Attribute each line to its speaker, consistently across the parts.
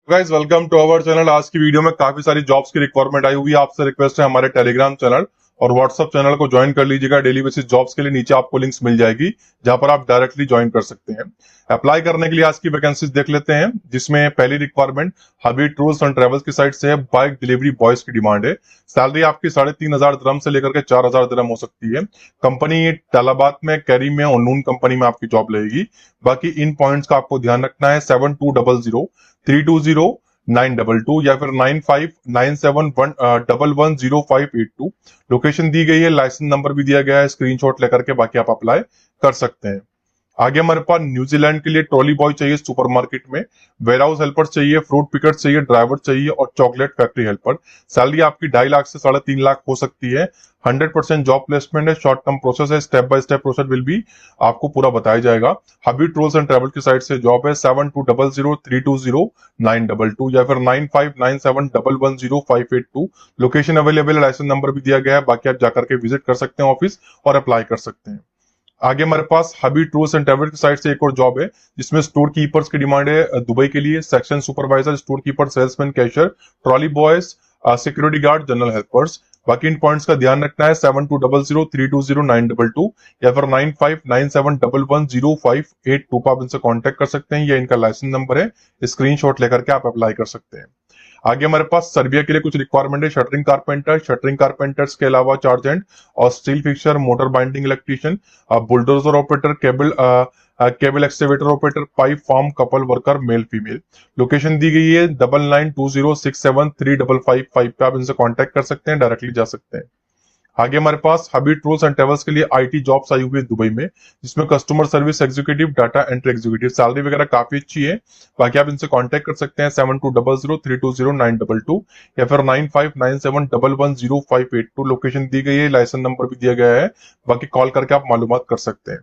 Speaker 1: Guys welcome to our channel. आज की video में काफी सारी जॉब्स की रिक्वायरमेंट आई हुई है। आपसे रिक्वेस्ट है हमारे टेलीग्राम चैनल और व्हाट्सएप चैनल को ज्वाइन कर लीजिएगा। डेली बेसिस जॉब्स के लिए नीचे आपको लिंक्स मिल जाएगी जहां पर आप डायरेक्टली ज्वाइन कर सकते हैं। अप्लाई करने के लिए आज की वैकेंसीज देख लेते हैं, जिसमें पहली requirement hubby tours and travels की साइड से है। बाइक डिलीवरी बॉयज की डिमांड है। सैलरी आपकी 3,500 दिरहम से लेकर के 4,000 दिरहम हो सकती है। कंपनी तालाबाद में, कैरी में और नून कंपनी में आपकी जॉब लगेगी। बाकी इन पॉइंट्स का आपको ध्यान रखना है। 7200 320 922 या फिर 9597110582 लोकेशन दी गई है। लाइसेंस नंबर भी दिया गया है, स्क्रीनशॉट लेकर के बाकी आप अप्लाई कर सकते हैं। आगे हमारे पास न्यूजीलैंड के लिए ट्रॉली बॉय चाहिए सुपरमार्केट में, वेयर हाउस हेल्पर चाहिए, फ्रूट पिकर चाहिए, ड्राइवर चाहिए और चॉकलेट फैक्ट्री हेल्पर। सैलरी आपकी 2.5 लाख से 3.5 लाख हो सकती है। 100% जॉब प्लेसमेंट है, शॉर्ट टर्म प्रोसेस है, step by step process will be आपको पूरा बताया जाएगा। हबी टूर्स एंड ट्रेवल की साइड से जॉब है। 7200 320 922 या फिर 9597110582 लोकेशन अवेलेबल है। लाइसेंस नंबर भी दिया गया है। बाकी आप जाकर के विजिट कर सकते हैं ऑफिस और अप्लाई कर सकते हैं। आगे हमारे पास हबी टूर्स एंड ट्रेवल की साइड से एक और जॉब है, जिसमें स्टोर कीपर्स की डिमांड है दुबई के लिए। Section supervisor, store keeper, salesman, cashier, trolley boys, security guard, general helpers. बाकी इन पॉइंट्स का ध्यान रखना है। 7200 320 922 या फिर 9597110582 पर आप इनसे कॉन्टेक्ट कर सकते हैं। ये इनका लाइसेंस नंबर है, स्क्रीनशॉट लेकर के आप अप्लाई कर सकते हैं। आगे हमारे पास सर्बिया के लिए कुछ रिक्वायरमेंट है। शटरिंग कारपेंटर, शटरिंग कारपेंटर्स के अलावा चार्जेंट और steel fixer, motor binding electrician, bulldozer operator, cable excavator operator, pipe farm, couple worker, male female. Location दी गई है 9920673555 पे आप इनसे कांटेक्ट कर सकते हैं, डायरेक्टली जा सकते हैं। आगे हमारे पास हबी टूर्स एंड ट्रेवल्स के लिए आईटी जॉब्स आई हुई है दुबई में, जिसमें customer service executive, data entry executive. Salary वगैरह काफी अच्छी है। बाकी आप इनसे कांटेक्ट कर सकते हैं 7200 320 922 या फिर 9597110582 लोकेशन दी गई है, लाइसेंस नंबर भी दिया गया है। बाकी कॉल करके आप मालूमात कर सकते हैं।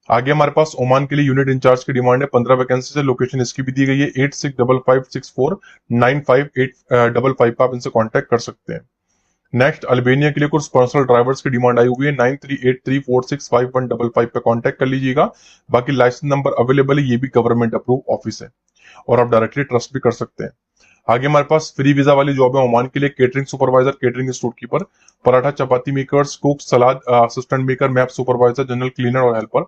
Speaker 1: आगे हमारे पास ओमान के लिए यूनिट इंचार्ज की डिमांड है। 15 वैकेंसी है। लोकेशन इसकी भी दी गई है 8655649585 पे आप इनसे कांटेक्ट कर सकते हैं। नेक्स्ट अल्बेनिया के लिए कुछ पर्सनल ड्राइवर्स की डिमांड आई हुई है। 9383465155 पे कांटेक्ट कर लीजिएगा। बाकी लाइसेंस नंबर अवेलेबल है, ये भी गवर्नमेंट अप्रूव ऑफिस है और आप डायरेक्टली ट्रस्ट भी कर सकते हैं। आगे हमारे पास फ्री वीजा वाली जॉब है ओमान के लिए। Catering supervisor, catering store keeper, paratha chapati makers, cook, salad assistant maker, map supervisor, general cleaner और हेल्पर।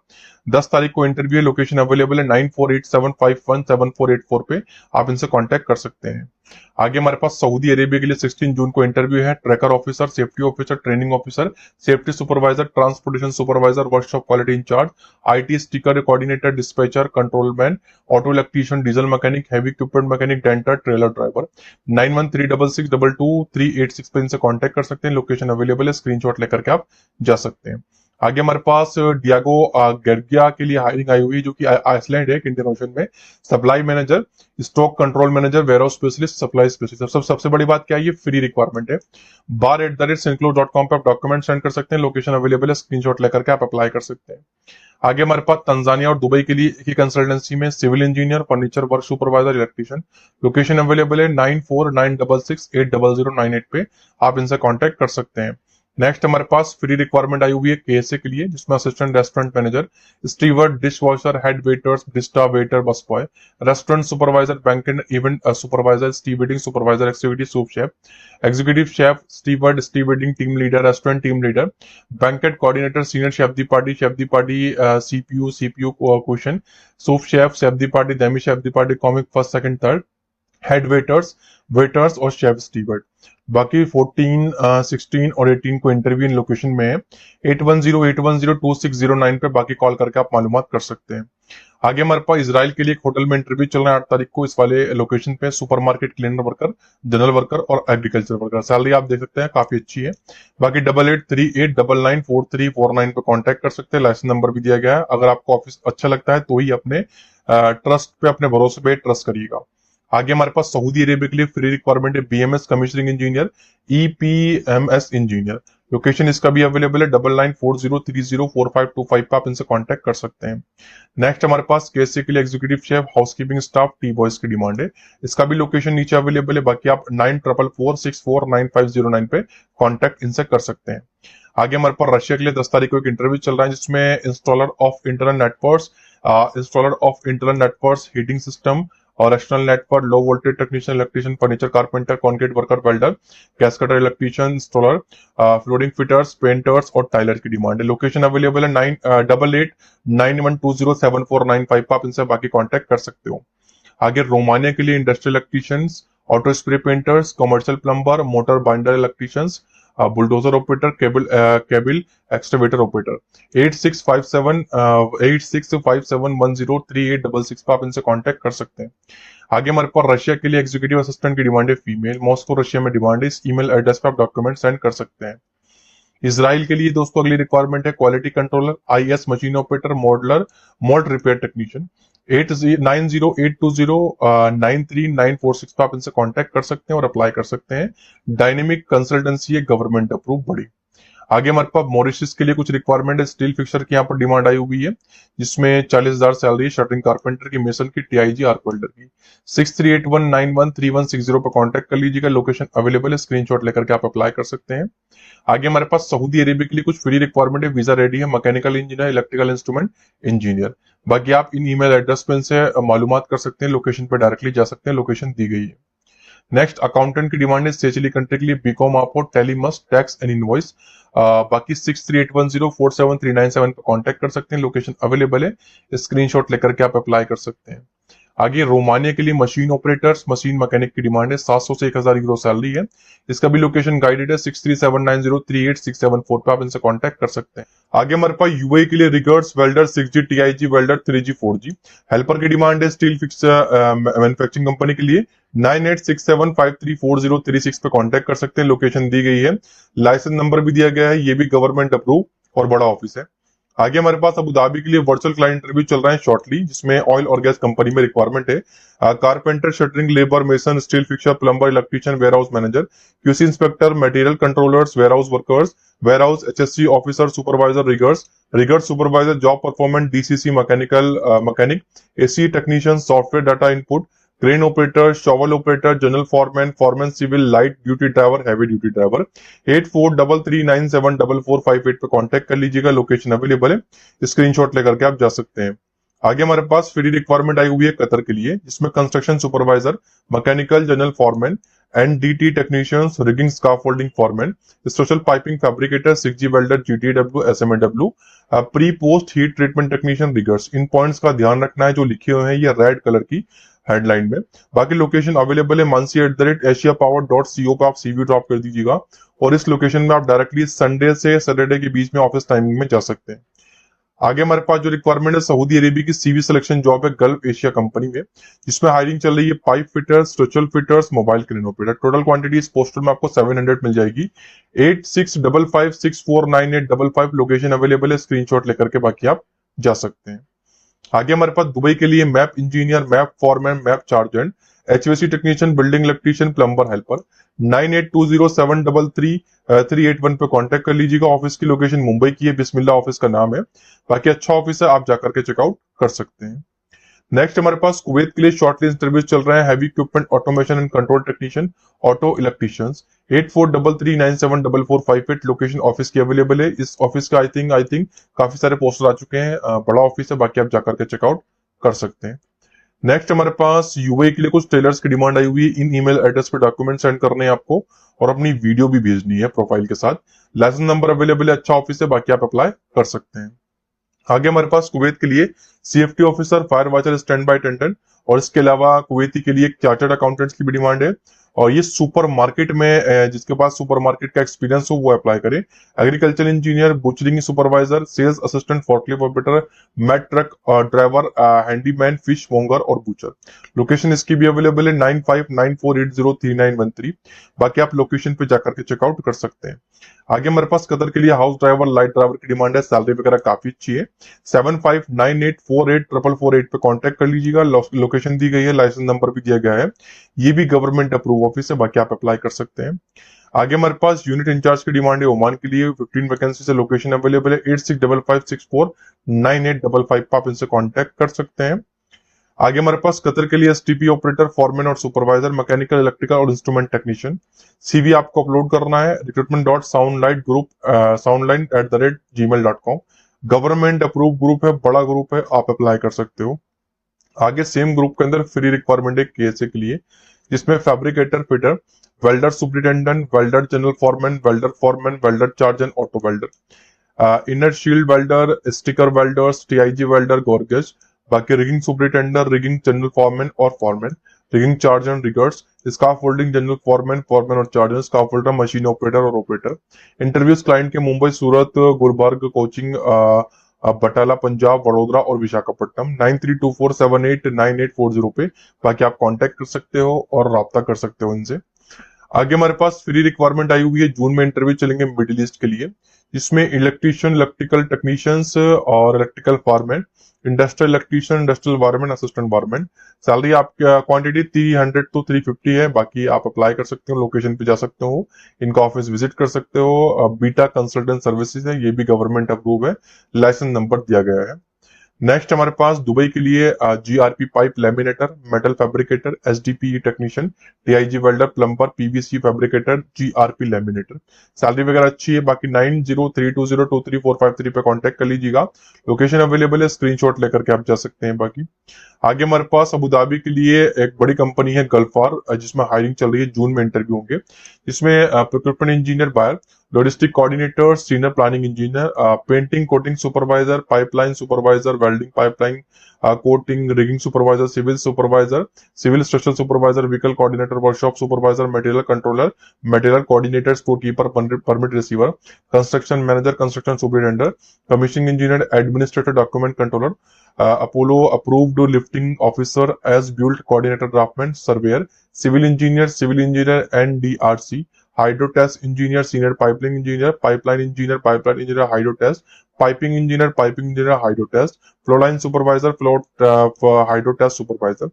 Speaker 1: 10 तारीख को इंटरव्यू है। लोकेशन अवेलेबल है 9487517484 पे आप इनसे कांटेक्ट कर सकते हैं। आगे हमारे पास सऊदी अरेबिया के लिए 16 जून को इंटरव्यू है। Tracker officer, safety officer, training officer, safety supervisor, transportation supervisor, workshop quality in charge, IT sticker coordinator, dispatcher, controlman, auto electrician, diesel mechanic, heavy equipment mechanic, denter, trailer driver. 9136622386 पे इनसे contact कर सकते हैं। Location available है, screenshot लेकर के आप जा सकते हैं। आगे हमारे पास डियागो गर्गिया के लिए हायरिंग आई हुई है, जो कि आइसलैंड है, इंडियन ओशन में। Supply manager, stock control manager, warehouse specialist, supply specialist. सबसे बड़ी बात क्या है, ये फ्री रिक्वायरमेंट है। bar@synclo.com पे आप डॉक्यूमेंट सेंड कर सकते हैं। लोकेशन अवेलेबल है, स्क्रीनशॉट लेकर के आप अप्लाई कर सकते हैं। आगे हमारे पास तंजानिया और दुबई के लिए एक ही कंसल्टेंसी में civil engineer, furniture work supervisor, electrician. Location available है 9496680098 पे आप इनसे कांटेक्ट कर सकते हैं। नेक्स्ट हमारे पास फ्री रिक्वायरमेंट आई हुई है केएसए के लिए, जिसमें assistant restaurant manager, steward, dish washer, head waiters, डिस्टा waiter, bus boy, restaurant supervisor, banquet event supervisor, stevedoring supervisor, activity soup chef, executive chef, steward, stevedoring team leader, restaurant team leader, banquet coordinator, senior chef de partie CPU question, soup chef de partie, demi chef de partie, comic first second third, head waiters और chef steward. बाकी 14, 16 और 18 को interview in location में है। 8108102609 पे बाकी call करके आप मालूमात कर सकते हैं। आगे हमारे पास इसराइल के लिए एक होटल में इंटरव्यू चल रहा है 8 तारीख को। इस वाले लोकेशन पे supermarket cleaner worker, general worker और एग्रीकल्चर वर्कर। सैलरी आप देख सकते हैं काफी अच्छी है। बाकी 8838994349 पे कांटेक्ट कर सकते हैं। लाइसेंस नंबर भी दिया गया है। अगर आपको ऑफिस अच्छा लगता है तो ही अपने ट्रस्ट पे, अपने भरोसे पे ट्रस्ट करिएगा। आगे हमारे पास सऊदी अरेबिया के लिए फ्री रिक्वायरमेंट है BMS commissioning engineer, EPMS engineer. Location इसका भी अवेलेबल है 9940304525 पे आप इनसे कांटेक्ट कर सकते हैं। नेक्स्ट हमारे पास केएसए के लिए executive chef, housekeeping staff, T boys की डिमांड है। इसका भी लोकेशन नीचे अवेलेबल है। बाकी आप 9444649509 पे कांटेक्ट इनसे कर सकते हैं। आगे हमारे पास रशिया के लिए 10 तारीख को एक इंटरव्यू चल रहा है, जिसमें installer of internal networks heating system, और एक्सटर्नल नेट पर low voltage technician, electrician, furniture carpenter, concrete worker, welder, कैसकटर, electrician, installer, flooring fitters, painters और टाइलर की डिमांड है। लोकेशन अवेलेबल है 9891207495 आप इनसे बाकी कांटेक्ट कर सकते हो। आगे रोमानिया के लिए industrial electricians, auto spray painters, commercial plumber, motor binder electricians, bulldozer operator, cable excavator operator. 8657103866 पे आप इनसे कांटेक्ट कर सकते हैं। आगे हमारे पास रशिया के लिए एग्जीक्यूटिव असिस्टेंट की डिमांड है फीमेल, मॉस्को रशिया में डिमांड है। इस ईमेल एड्रेस पे आप डॉक्यूमेंट सेंड कर सकते हैं। इसराइल के लिए दोस्तों अगली रिक्वायरमेंट है quality controller, IS machine operator, modeller, mould repair technician. 9082209396 पे आप इनसे कांटेक्ट कर सकते हैं और अप्लाई कर सकते हैं। डायनेमिक कंसल्टेंसी है, गवर्नमेंट अप्रूव बड़ी। आगे हमारे पास मॉरिशस के लिए कुछ रिक्वायरमेंट है, स्टील फिक्सर की यहाँ पर डिमांड आई हुई है, जिसमें 40,000 सैलरी है, शटरिंग कारपेंटर की, मेसन की, टीआईजी, आर्क वेल्डर की। 6381913160 पर कांटेक्ट कर लीजिएगा। लोकेशन अवेलेबल है, स्क्रीनशॉट लेकर के आप अप्लाई कर सकते हैं। आगे हमारे पास सऊदी अरेबिया के लिए कुछ फ्री रिक्वायरमेंट है, वीजा रेडी है, mechanical engineer, electrical instrument engineer. बाकी आप इन ईमेल एड्रेस पे इनसे मालूमात कर सकते हैं, लोकेशन पे डायरेक्टली जा सकते हैं, लोकेशन दी गई है। नेक्स्ट अकाउंटेंट की डिमांड है सेचिली कंट्री के लिए, बीकॉम आपो, tally must, tax and invoice. बाकी 6381047397 पे कांटेक्ट कर सकते हैं, लोकेशन अवेलेबल है, स्क्रीनशॉट लेकर के आप अप्लाई कर सकते हैं। आगे रोमानिया के लिए मशीन ऑपरेटर्स, मशीन मैकेनिक की डिमांड है, 700 से 1000 यूरो सैलरी है। इसका भी लोकेशन गाइडेड है, 6379038674 पे आप इनसे कांटेक्ट कर सकते हैं। आगे हमारे पास यूएई के लिए riggers, welder, 6G, TIG, welder, 3G, 4G। Helper की डिमांड है स्टील फिक्सर मैन्युफैक्चरिंग कंपनी के लिए, 9867534036 पे कांटेक्ट कर सकते हैं, लोकेशन दी गई है, लाइसेंस नंबर भी दिया गया है, ये भी गवर्नमेंट अप्रूव और बड़ा ऑफिस है। आगे हमारे पास अबू धाबी के लिए वर्चुअल क्लाइंट इंटरव्यू चल रहा है शॉर्टली, जिसमें ऑयल और गैस कंपनी में रिक्वायरमेंट है। Carpenter, shuttering, labour, mason, steel fixer, plumber, electrician, warehouse manager, QC inspector, material controllers, warehouse workers, warehouse HSC officer, supervisor, riggers supervisor, job performance, DCC mechanic, AC technician, software data input, crane operator, shovel operator, general foreman civil, light duty driver, heavy duty driver. 8433974458 पे contact कर लीजिएगा, location available है, screenshot लेकर के आप जा सकते हैं। आगे हमारे पास फ्री रिक्वायरमेंट आई हुई है कतर के लिए, जिसमें construction supervisor, mechanical general foreman, NDT technicians, rigging scaffolding foreman, special piping fabricator, 6G welder, GTW, SMAW, pre post heat treatment technician, riggers. इन पॉइंट्स का ध्यान रखना है जो लिखे हुए हैं, ये रेड कलर की हेडलाइन में। बाकी लोकेशन अवेलेबल है, mansi@asiapower.co पे आप सीवी ड्रॉप कर दीजिएगा, और इस लोकेशन में आप डायरेक्टली संडे से सैटरडे के बीच में ऑफिस टाइमिंग में जा सकते हैं। आगे हमारे पास जो रिक्वायरमेंट है सऊदी अरेबिया की सीवी सिलेक्शन जॉब है गल्फ एशिया कंपनी में, जिसमें हायरिंग चल रही है pipe fitters, structural fitters, mobile crane operator. Total quantity इस पोस्टर में आपको 700 मिल जाएगी। 8655649855 लोकेशन अवेलेबल है, स्क्रीनशॉट लेकर के बाकी आप जा सकते हैं। आगे हमारे पास दुबई के लिए map engineer, map foreman, map चार्जेंट, HVC technician, building electrician, plumber helper. 9820738381 पे कांटेक्ट कर लीजिएगा। ऑफिस की लोकेशन मुंबई की है, बिस्मिल्लाह ऑफिस का नाम है। बाकी अच्छा ऑफिस है, आप जाकर के चेकआउट कर सकते हैं। नेक्स्ट हमारे पास कुवैत के लिए शॉर्टलिस्ट इंटरव्यू चल रहे हैं, heavy equipment automation and control technician, auto electricians. 8433974458 location office की अवेलेबल है। इस ऑफिस का आई थिंक काफी सारे पोस्टर आ चुके हैं, बड़ा ऑफिस है, बाकी आप जाकर के चेकआउट कर सकते हैं। नेक्स्ट हमारे पास यूएई के लिए कुछ टेलर्स की डिमांड आई हुई है। इन ईमेल एड्रेस पे डॉक्यूमेंट सेंड करने हैं आपको, और अपनी वीडियो भी भेजनी है प्रोफाइल के साथ। लाइसेंस नंबर अवेलेबल है, अच्छा ऑफिस है, बाकी आप अप्लाई कर सकते हैं। आगे हमारे पास कुवैत के लिए CFT officer, fire watcher, stand by attendant, और इसके अलावा कुवैती के लिए चार्टर्ड अकाउंटेंट्स की भी डिमांड है। और ये सुपर मार्केट में जिसके पास सुपर मार्केट का एक्सपीरियंस हो वो अप्लाई करे। Agriculture engineer, butchering supervisor, sales assistant, forklift operator, meat truck driver, handyman, fish monger और बूचर। लोकेशन इसकी भी अवेलेबल है, 9594803913। बाकी आप लोकेशन पे जाकर के चेकआउट कर सकते हैं। आगे हमारे पास कतर के लिए हाउस ड्राइवर, लाइट ड्राइवर की डिमांड है, सैलरी वगैरह काफी अच्छी है। 7598484448 पे कांटेक्ट कर लीजिएगा, लोकेशन दी गई है, लाइसेंस नंबर भी दिया गया है, ये भी गवर्नमेंट अप्रूव ऑफिस है, बाकी आप अप्लाई कर सकते हैं। आगे हमारे पास यूनिट इंचार्ज की डिमांड है ओमान के लिए, 15 वैकेंसी से, लोकेशन अवेलेबल है, 8655649855 आप इनसे कांटेक्ट कर सकते हैं। आगे हमारे पास कतर के लिए एसटीपी ऑपरेटर, फॉरमैन और सुपरवाइजर, मैकेनिकल, इलेक्ट्रिकल और इंस्ट्रूमेंट टेक्नीशियन। सीवी आपको अपलोड करना है recruitment.soundlightgroup@gmail.com। गवर्नमेंट अप्रूव ग्रुप है, बड़ा ग्रुप है, आप अप्लाई कर सकते हो। आगे सेम ग्रुप के अंदर फ्री रिक्वायरमेंट है केएसए के लिए, जिसमें fabricator fitter, welder superintendent, welder general foreman, welder charge and auto welder, inner shield welder, sticker welders, TIG welder, गॉर्गेज। बाकी rigging superintendent, rigging general foreman और foreman, rigging charge and riggers, scaffolding general foreman और charger, scaffolder machine operator और operator. Interviews client के मुंबई, सूरत, गुलबर्ग, कोचिंग, बटाला, पंजाब, वडोदरा और विशाखापट्टनम। 9324789840 पे बाकी आप कांटेक्ट कर सकते हो और राब्ता कर सकते हो इनसे। आगे हमारे पास फ्री रिक्वायरमेंट आई हुई है, जून में इंटरव्यू चलेंगे मिडिल ईस्ट के लिए, जिसमें इलेक्ट्रीशियन, इलेक्ट्रिकल टेक्नीशियंस और electrical foreman, industrial electrician, industrial wireman, assistant wireman. Salary आप क्वांटिटी 300 to 350 है। बाकी आप अप्लाई कर सकते हो, लोकेशन पे जा सकते हो, इनका ऑफिस विजिट कर सकते हो। बीटा कंसल्टेंट सर्विसेज है, ये भी गवर्नमेंट अप्रूव है, लाइसेंस नंबर दिया गया है। नेक्स्ट हमारे पास दुबई के लिए GRP pipe laminator, metal fabricator, SDPE technician, TIG welder, plumber, PVC fabricator, GRP laminator. Salary वगैरह अच्छी है। बाकी 9032023453 पे कांटेक्ट कर लीजिएगा। लोकेशन अवेलेबल है, स्क्रीनशॉट लेकर के आप जा सकते हैं। बाकी आगे हमारे पास अबू धाबी के लिए एक बड़ी कंपनी है गल्फार, जिसमें हायरिंग चल रही है, जून में इंटरव्यू होंगे, जिसमें procurement engineer buyer, logistic coordinator, senior planning engineer, painting coating supervisor, pipeline supervisor, welding pipeline coating, rigging supervisor, civil supervisor, civil structure supervisor, vehicle coordinator, workshop supervisor, material controller, material coordinator, store keeper, permit receiver, construction manager, construction superintender, commissioning engineer, administrator, document controller, Apollo approved lifting officer, as built coordinator, draftman, surveyor, civil engineer NDRC, hydrotest engineer, senior pipeline engineer hydrotest, piping engineer hydrotest, flow line supervisor, hydrotest supervisor.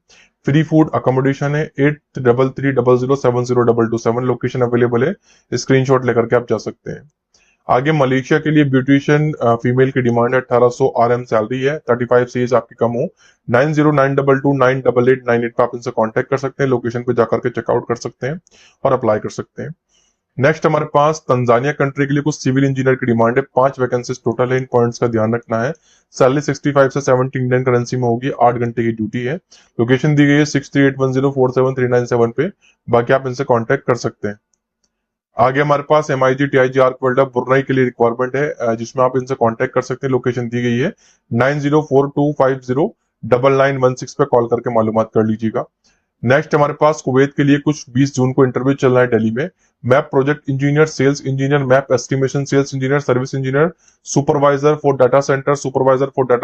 Speaker 1: Free food accommodation है। 8300070227 location available है, screenshot लेकर के आप जा सकते हैं। आगे Malaysia के लिए ब्यूटिशियन फीमेल की डिमांड है, 1800 RM सैलरी है, 35 से एज आपकी कम हो। 9092298898 पे आप इनसे कांटेक्ट कर सकते हैं, लोकेशन पे जाकर के चेकआउट कर सकते हैं और अप्लाई कर सकते हैं। नेक्स्ट हमारे पास तंजानिया कंट्री के लिए कुछ सिविल इंजीनियर की डिमांड है, 5 वैकेंसीज टोटल है, इन पॉइंट्स का ध्यान रखना है। सैलरी 65 से 70 इंडियन करेंसी में होगी, 8 घंटे की ड्यूटी है। लोकेशन दी गई है 6381047397 पे, बाकी आप इनसे कॉन्टेक्ट कर सकते हैं। आगे हमारे पास MIG TIG आर्क वेल्डर बुरनई के लिए रिक्वायरमेंट है, जिसमें आप इनसे कांटेक्ट कर सकते हैं, लोकेशन दी गई है 9042509916 पे कॉल करके मालूमात कर लीजिएगा। नेक्स्ट हमारे पास कुवैत के लिए कुछ 20 जून को इंटरव्यू चल रहा है दिल्ली में, MEP project engineer, sales engineer, MEP estimation sales engineer, service engineer, supervisor for data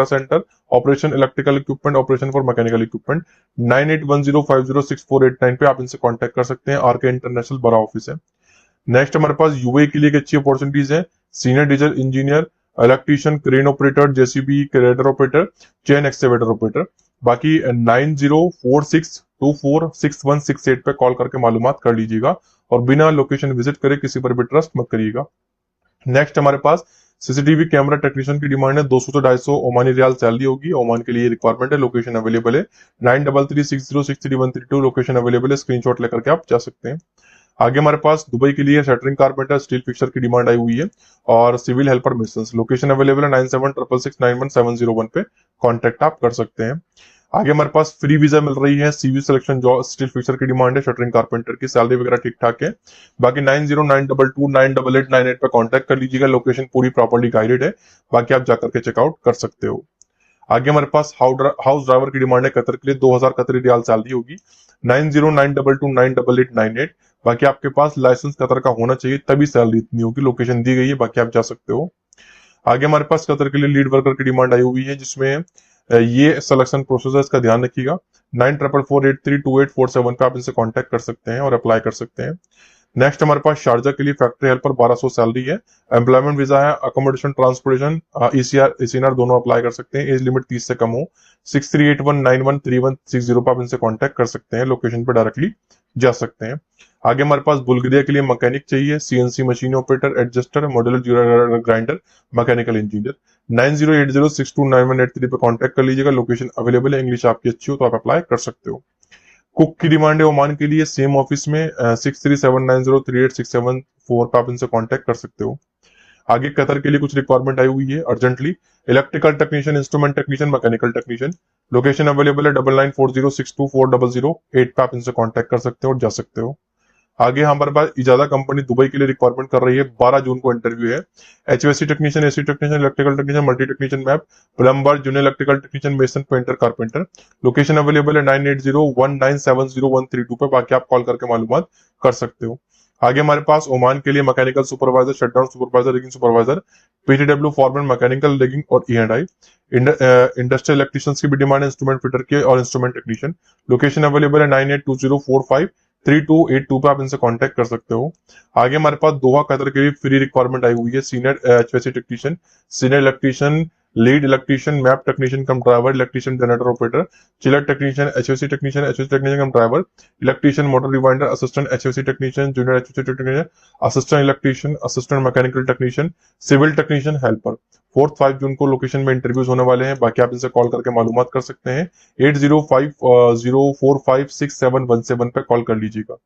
Speaker 1: centre, operation electrical equipment, operation for mechanical equipment. 9810506489 पे आप इनसे कॉन्टेक्ट कर सकते हैं, आरके इंटरनेशनल बड़ा ऑफिस है। नेक्स्ट हमारे पास यूए के लिए एक अच्छी अपॉर्चुनिटीज है, senior diesel engineer, electrician, crane operator, JCB grader operator, chain excavator operator. बाकी 9046246168 पे कॉल करके मालूमात कर लीजिएगा और बिना लोकेशन विजिट करे किसी पर भी ट्रस्ट मत करिएगा। नेक्स्ट हमारे पास सीसीटीवी कैमरा टेक्नीशियन की डिमांड है, 200 से 250 ओमानी रियाल सैलरी होगी, ओमान के लिए रिक्वायरमेंट है, लोकेशन अवेलेबल है 9336063132 लोकेशन अवेलेबल है, स्क्रीनशॉट लेकर के आप जा सकते हैं। आगे हमारे पास दुबई के लिए शटरिंग कारपेंटर, स्टील फिक्सर की डिमांड आई हुई है और civil helper missions, location available है 9766691701 पे कॉन्टेक्ट आप कर सकते हैं। आगे हमारे पास फ्री वीजा मिल रही है, CV selection job, steel fixer की डिमांड है, शटरिंग कारपेंटर की, सैलरी वगैरह ठीक ठाक है। बाकी 9092298898 पे कॉन्टेक्ट कर लीजिएगा, लोकेशन पूरी प्रॉपर्ली गाइडेड है, बाकी आप जाकर के चेकआउट कर सकते हो। आगे हमारे पास हाउस ड्राइवर की डिमांड है, कतर के लिए 2000 कतरी रियाल सैलरी होगी, 9092298898। बाकी आपके पास लाइसेंस कतर का होना चाहिए, तभी सैलरी इतनी होगी, लोकेशन दी गई है, बाकी आप जा सकते हो। आगे हमारे पास कतर के लिए लीड वर्कर की डिमांड आई हुई है, जिसमें ये सिलेक्शन प्रोसेस का ध्यान रखिएगा। 9448328447 पे आप इनसे कांटेक्ट कर सकते हैं और अप्लाई कर सकते हैं। नेक्स्ट हमारे पास शारजा के लिए फैक्ट्री हेल्पर 1200 सैलरी है, एम्प्लॉयमेंट वीजा है, अकोमोडेशन ट्रांसपोर्टेशन ECR दोनों अप्लाई कर सकते हैं, एज लिमिट 30 से कम हो। 6381913160 पे आप इनसे कांटेक्ट कर सकते हैं, लोकेशन पे डायरेक्टली जा सकते हैं। आगे हमारे पास बुल्गारिया के लिए मैकेनिक चाहिए, CNC machine operator, adjuster, modular grinder, mechanical engineer. 9080629183 पे कांटेक्ट कर लीजिएगा, लोकेशन अवेलेबल है, इंग्लिश आपकी अच्छी हो तो आप अप्लाई कर सकते हो। कुक की डिमांड है ओमान के लिए, सेम ऑफिस में 6379038674 पे आप इनसे कांटेक्ट कर सकते हो। आगे कतर के लिए कुछ रिक्वायरमेंट आई हुई है urgently. Electrical technician, instrument technician, mechanical technician. Location available है 9940624008 पे आप इनसे कांटेक्ट कर सकते हो और जा सकते हो। आगे हमारे पास इजादा कंपनी दुबई के लिए रिक्वायरमेंट कर रही है, 12 जून को इंटरव्यू है। HVAC technician, AC technician, electrical technician, multi technician, map plumber, junior electrical technician, mason, painter, carpenter. Location available है 9801970132 पे, बाकी आप कॉल करके मालूमात कर सकते हो। आगे हमारे पास ओमान के लिए mechanical supervisor, shutdown supervisor, rigging supervisor, PTW foreman, mechanical rigging और ई&आई। इंडस्ट्रियल इलेक्ट्रिशियंस की भी डिमांड है, इंस्ट्रूमेंट फिटर के और इंस्ट्रूमेंट टेक्नीशियन। लोकेशन अवेलेबल है 9820453282 पे, आप इनसे कांटेक्ट कर सकते हो। आगे हमारे पास दोहा कतर के लिए फ्री रिक्वायरमेंट आई हुई है, senior HVAC technician, senior electrician, lead electrician, MEP technician cum driver, electrician generator operator, chiller technician, HVAC technician, HVAC technician cum driver, electrician motor rewinder, assistant HVAC technician, junior HVAC technician, assistant electrician, assistant mechanical technician, civil technician, helper. 4-5 जून को location में interviews होने वाले हैं, बाकी आप इनसे call करके मालूमात कर सकते हैं। 8050456717 पे कॉल कर लीजिएगा।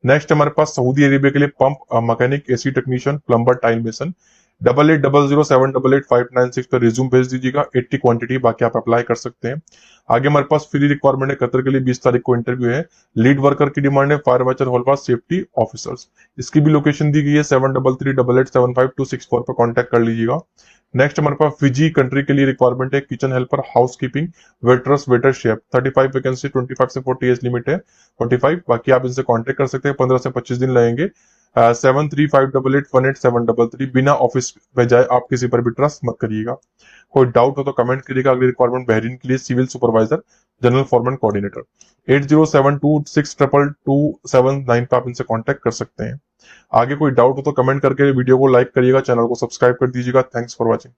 Speaker 1: नेक्स्ट हमारे पास सऊदी अरेबिया के लिए pump mechanic, AC technician, plumber, tile mason. 8800788596 पर रिज्यूम भेज दीजिएगा, 80 क्वांटिटी, बाकी आप अप्लाई कर सकते हैं। आगे हमारे पास फ्री रिक्वायरमेंट है, कतर के लिए 20 तारीख को इंटरव्यू है। लीड वर्कर की डिमांड है, फायर वॉचर, होलपास, सेफ्टी ऑफिसर्स। इसकी भी लोकेशन दी गई है 7338875264 पर कॉन्टेक्ट कर लीजिएगा। नेक्स्ट हमारे पास फिजी कंट्री के लिए रिक्वायरमेंट है, kitchen helper, house keeping, waiters, waiter, chef. 35 vacancy, 25 से 40 एज लिमिट है, 45, बाकी आप इनसे कांटेक्ट कर सकते हैं, 15 से 25 दिन लगेंगे। 7358818733, बिना ऑफिस में जाए आप किसी पर भी ट्रस्ट मत करिएगा। कोई डाउट हो तो कमेंट करिएगा। अगली रिक्वायरमेंट बहरीन के लिए civil supervisor, general foreman, coordinator. 8072622729 पे आप इनसे कांटेक्ट कर सकते हैं। आगे कोई डाउट हो तो कमेंट करके वीडियो को लाइक करिएगा, चैनल को सब्सक्राइब कर दीजिएगा। Thanks for watching.